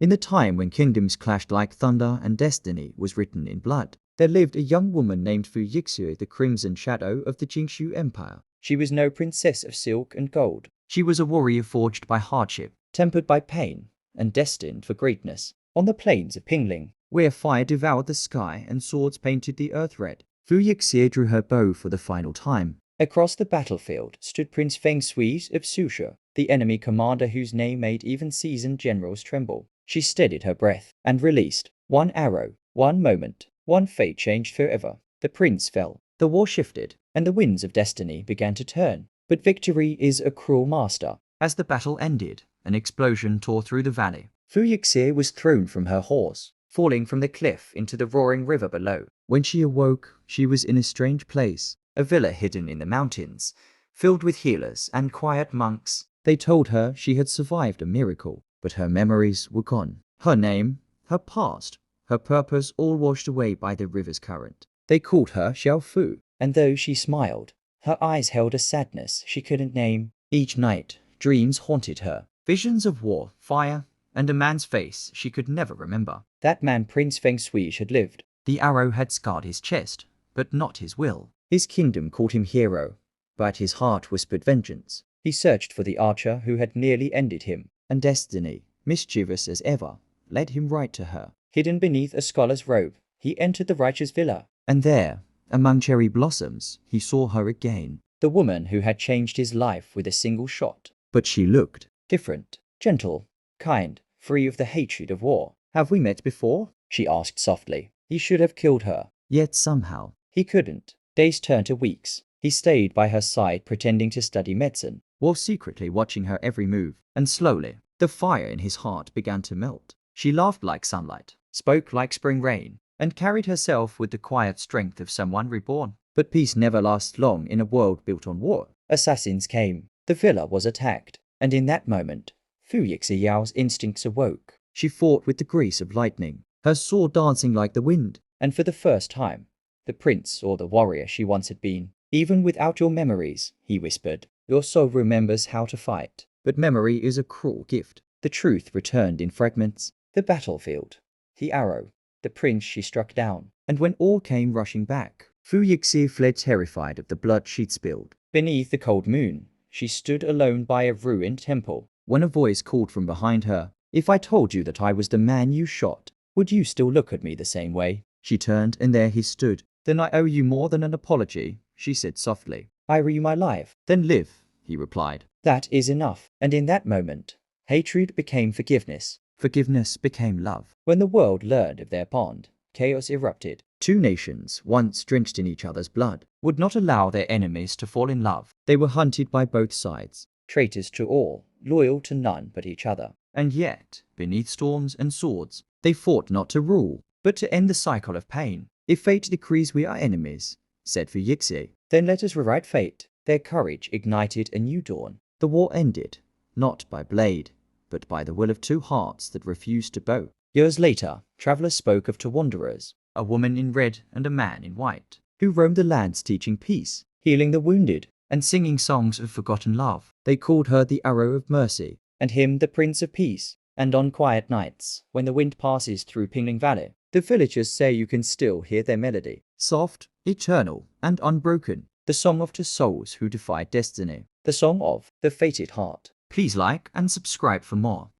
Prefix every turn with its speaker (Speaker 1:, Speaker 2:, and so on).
Speaker 1: In the time when kingdoms clashed like thunder and destiny was written in blood, there lived a young woman named Yixiao, the crimson shadow of the Jinxiu Empire. She was no princess of silk and gold. She was a warrior forged by hardship, tempered by pain, and destined for greatness. On the plains of Pingling, where fire devoured the sky and swords painted the earth red, Yixiao drew her bow for the final time. Across the battlefield stood Prince Feng Suige of Suige, the enemy commander whose name made even seasoned generals tremble. She steadied her breath and released. One arrow, one moment, one fate changed forever. The prince fell, the war shifted, and the winds of destiny began to turn. But victory is a cruel master. As the battle ended, an explosion tore through the valley. Yixiao was thrown from her horse, falling from the cliff into the roaring river below. When she awoke, she was in a strange place, a villa hidden in the mountains, filled with healers and quiet monks. They told her she had survived a miracle, but her memories were gone. Her name, her past, her purpose all washed away by the river's current. They called her Xiao Fu, and though she smiled, her eyes held a sadness she couldn't name. Each night, dreams haunted her, visions of war, fire, and a man's face she could never remember. That man Prince Feng Suige had lived. The arrow had scarred his chest, but not his will. His kingdom called him hero, but his heart whispered vengeance. He searched for the archer who had nearly ended him, and destiny, mischievous as ever, led him right to her. Hidden beneath a scholar's robe, he entered the righteous villa, and there, among cherry blossoms, he saw her again. The woman who had changed his life with a single shot. But she looked different, gentle, kind, free of the hatred of war. "Have we met before?" she asked softly. He should have killed her, yet somehow he couldn't. Days turned to weeks. He stayed by her side pretending to study medicine, while secretly watching her every move. And slowly, the fire in his heart began to melt. She laughed like sunlight, spoke like spring rain, and carried herself with the quiet strength of someone reborn. But peace never lasts long in a world built on war. Assassins came. The villa was attacked. And in that moment, Yixiao's instincts awoke. She fought with the grace of lightning, her sword dancing like the wind. And for the first time, the prince or the warrior she once had been. "Even without your memories," he whispered, "your soul remembers how to fight. But memory is a cruel gift." The truth returned in fragments. The battlefield, the arrow, the prince she struck down. And when all came rushing back, Yixiao fled terrified of the blood she'd spilled. Beneath the cold moon, she stood alone by a ruined temple, when a voice called from behind her, "If I told you that I was the man you shot, would you still look at me the same way?" She turned, and there he stood. "Then I owe you more than an apology," she said softly. "I owe you my life." "Then live," he replied. "That is enough." And in that moment, hatred became forgiveness. Forgiveness became love. When the world learned of their bond, chaos erupted. Two nations, once drenched in each other's blood, would not allow their enemies to fall in love. They were hunted by both sides, traitors to all, loyal to none but each other. And yet, beneath storms and swords, they fought not to rule, but to end the cycle of pain. "If fate decrees we are enemies," said Yixiao, "then let us rewrite fate." Their courage ignited a new dawn. The war ended, not by blade, but by the will of two hearts that refused to bow. Years later, travelers spoke of two wanderers, a woman in red and a man in white, who roamed the lands teaching peace, healing the wounded, and singing songs of forgotten love. They called her the Arrow of Mercy, and him the Prince of Peace. And on quiet nights, when the wind passes through Pingling Valley, the villagers say you can still hear their melody, soft, eternal, and unbroken. The song of two souls who defied destiny. The song of the fated heart. Please like and subscribe for more.